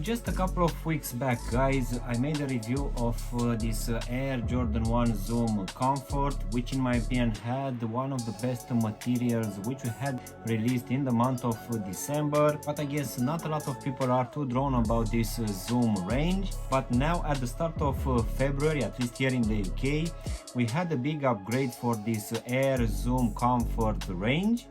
just a couple of weeks back, guys, I made a review of this Air Jordan 1 Zoom Comfort, which in my opinion had one of the best materials which we had released in the month of December. But I guess not a lot of people are too drawn about this Zoom range. But now at the start of February, at least here in the UK, we had a big upgrade for this Air Zoom Comfort range.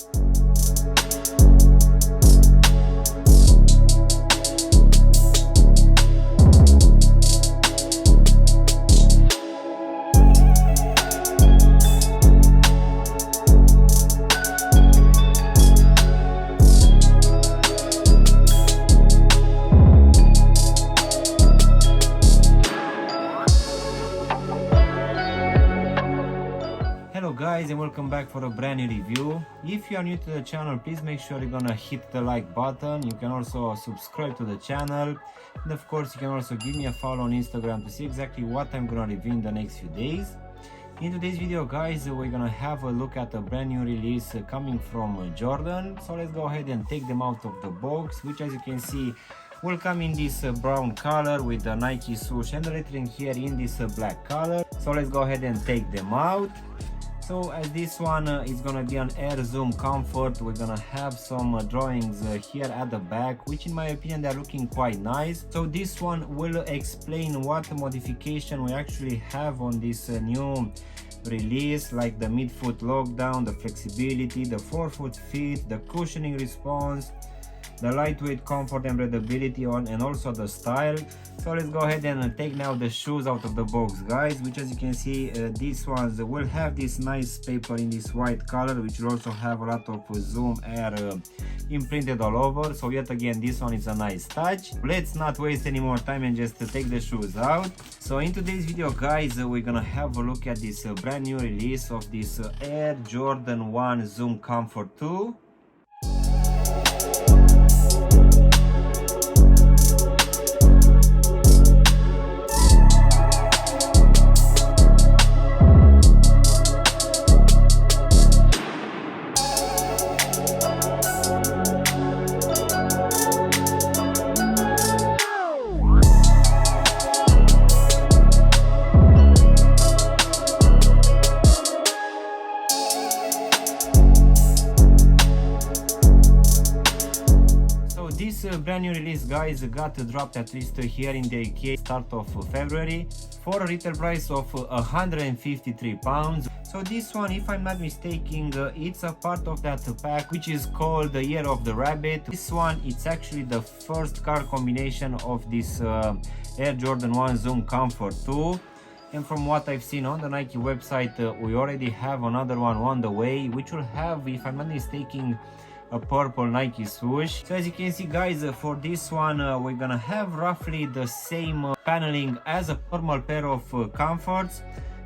Hello guys, and welcome back for a brand new review. If you are new to the channel, please make sure you're gonna hit the like button. You can also subscribe to the channel, and of course you can also give me a follow on Instagram to see exactly what I'm gonna review in the next few days. In today's video, guys, we're gonna have a look at a brand new release coming from Jordan. So let's go ahead and take them out of the box, which as you can see will come in this brown color with the Nike swoosh and the lettering here in this black color. So let's go ahead and take them out. So as this one is gonna be an Air Zoom Comfort, we're gonna have some drawings here at the back, which in my opinion they're looking quite nice. So this one will explain what modification we actually have on this new release, like the mid-foot lockdown, the flexibility, the forefoot fit, the cushioning response, the lightweight comfort and breathability and also the style. So let's go ahead and take now the shoes out of the box, guys, which as you can see these ones will have this nice paper in this white color, which will also have a lot of Zoom Air imprinted all over. So yet again, this one is a nice touch. Let's not waste any more time and just take the shoes out. So in today's video, guys, we're gonna have a look at this brand new release of this Air Jordan 1 Zoom Comfort 2. This brand new release, guys, got dropped at least here in the UK start of February for a retail price of £153. So this one, if I'm not mistaken, it's a part of that pack which is called the Year of the Rabbit. This one, it's actually the first color combination of this Air Jordan 1 Zoom Comfort 2. And from what I've seen on the Nike website, we already have another one on the way, which will have, if I'm not mistaken, a purple Nike swoosh. So as you can see, guys, for this one we're gonna have roughly the same paneling as a normal pair of comforts,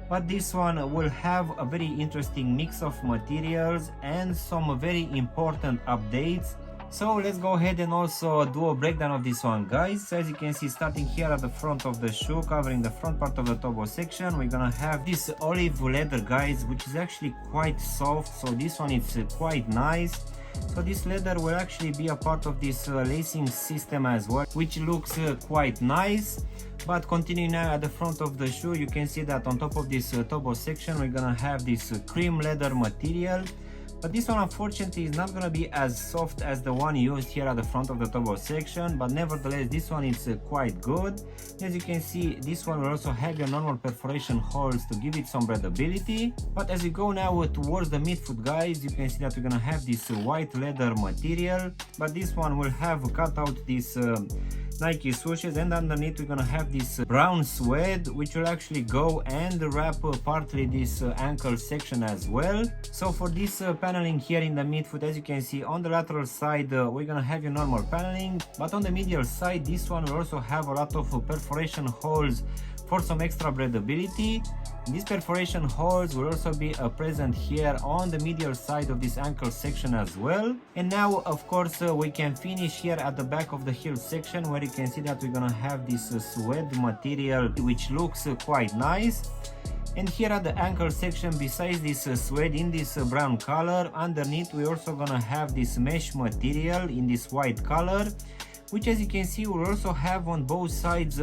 but this one will have a very interesting mix of materials and some very important updates. So let's go ahead and also do a breakdown of this one, guys. So as you can see, starting here at the front of the shoe, covering the front part of the toe section, we're gonna have this olive leather, guys, which is actually quite soft. So this one is quite nice. So this leather will actually be a part of this lacing system as well, which looks quite nice. But continuing now at the front of the shoe, you can see that on top of this toe section we're gonna have this cream leather material. But this one unfortunately is not gonna be as soft as the one used here at the front of the toe section, but nevertheless this one is quite good. As you can see, this one will also have your normal perforation holes to give it some breathability. But as we go now towards the midfoot, guys, you can see that we're gonna have this white leather material, but this one will have cut out this Nike swooshes, and underneath we're gonna have this brown suede, which will actually go and wrap partly this ankle section as well. So for this paneling here in the midfoot, as you can see on the lateral side, we're gonna have your normal paneling, but on the medial side this one will also have a lot of perforation holes for some extra breathability. These perforation holes will also be present here on the medial side of this ankle section as well. And now of course we can finish here at the back of the heel section, where you can see that we're gonna have this suede material, which looks quite nice. And here at the ankle section, besides this suede in this brown color, underneath we're also gonna have this mesh material in this white color, which as you can see will also have on both sides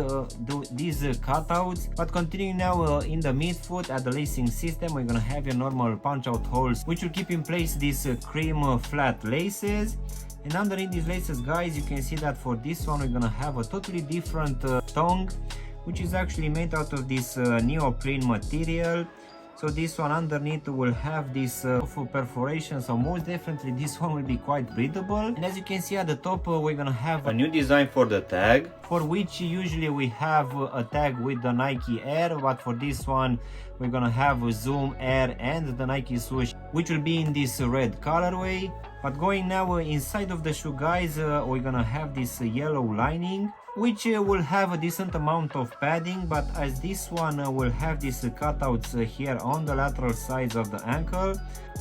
these cutouts. But continuing now in the midfoot at the lacing system, we're gonna have your normal punch out holes which will keep in place these cream flat laces. And underneath these laces, guys, you can see that for this one we're gonna have a totally different tongue, which is actually made out of this neoprene material. So this one underneath will have this perforation, so most definitely this one will be quite breathable. And as you can see at the top, we're gonna have a new design for the tag, for which usually we have a tag with the Nike Air, but for this one we're gonna have a Zoom Air and the Nike swoosh, which will be in this red colorway. But going now inside of the shoe, guys, we're gonna have this yellow lining, which will have a decent amount of padding, but as this one will have these cutouts here on the lateral sides of the ankle,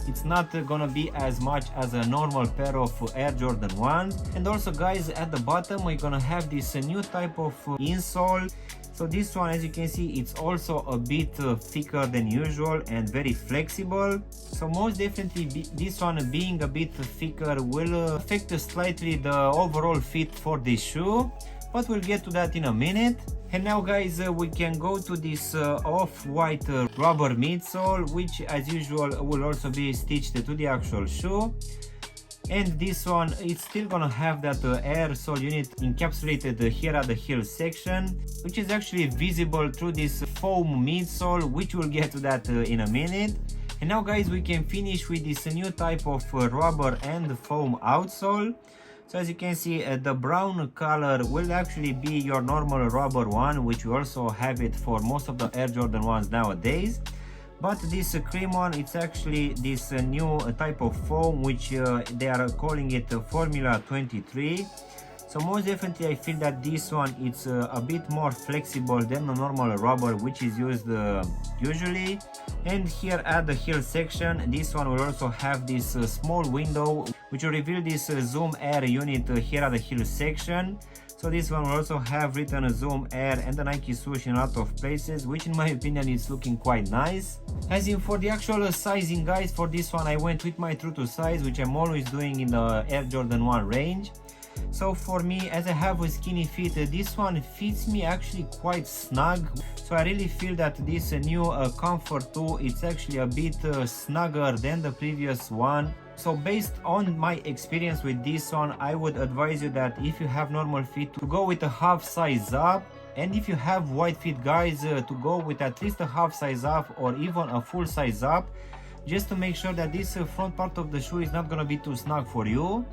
it's not gonna be as much as a normal pair of Air Jordan 1s. And also, guys, at the bottom we're gonna have this new type of insole. So this one, as you can see, it's also a bit thicker than usual and very flexible. So most definitely this one being a bit thicker will affect slightly the overall fit for this shoe, but we'll get to that in a minute. And now, guys, we can go to this off-white rubber midsole, which as usual will also be stitched to the actual shoe. And this one, it's still gonna have that air sole unit encapsulated here at the heel section, which is actually visible through this foam midsole, which we'll get to that in a minute. And now, guys, we can finish with this new type of rubber and foam outsole. So as you can see, the brown color will actually be your normal rubber one, which we also have it for most of the Air Jordan 1s nowadays. But this cream one, it's actually this new type of foam, which they are calling it Formula 23. So most definitely I feel that this one it's a bit more flexible than the normal rubber which is used usually. And here at the heel section, this one will also have this small window which will reveal this Zoom Air unit here at the heel section. So this one will also have written Zoom Air and the Nike swoosh in a lot of places, which in my opinion is looking quite nice. As in for the actual sizing, guys, for this one I went with my true to size, which I'm always doing in the Air Jordan 1 range. So for me, as I have a skinny feet, this one fits me actually quite snug. So I really feel that this new Comfort 2, it's actually a bit snugger than the previous one. So based on my experience with this one, I would advise you that if you have normal feet, to go with a half size up. And if you have wide feet, guys, to go with at least a half size up or even a full size up, just to make sure that this front part of the shoe is not gonna be too snug for you.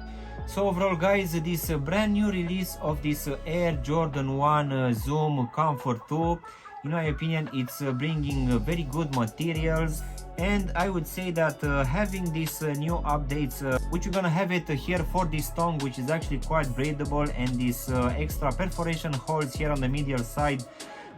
So overall, guys, this brand new release of this Air Jordan 1 Zoom Comfort 2, in my opinion, it's bringing very good materials. And I would say that having these new updates, which you're gonna have it here for this tongue, which is actually quite breathable, and these extra perforation holes here on the medial side,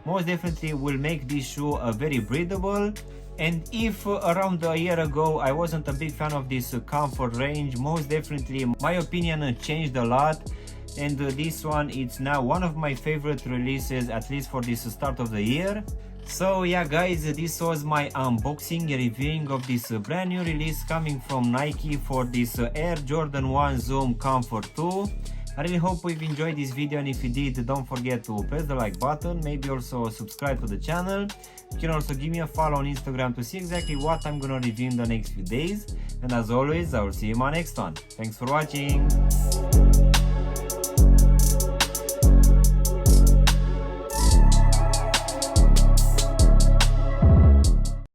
most definitely will make this shoe very breathable. And if around a year ago I wasn't a big fan of this comfort range, most definitely my opinion changed a lot. And this one, it's now one of my favorite releases, at least for this start of the year. So yeah, guys, this was my unboxing reviewing of this brand new release coming from Nike for this Air Jordan 1 Zoom Comfort 2. I really hope you've enjoyed this video, and if you did, don't forget to press the like button, maybe also subscribe to the channel. You can also give me a follow on Instagram to see exactly what I'm gonna review in the next few days. And as always, I will see you in my next one. Thanks for watching.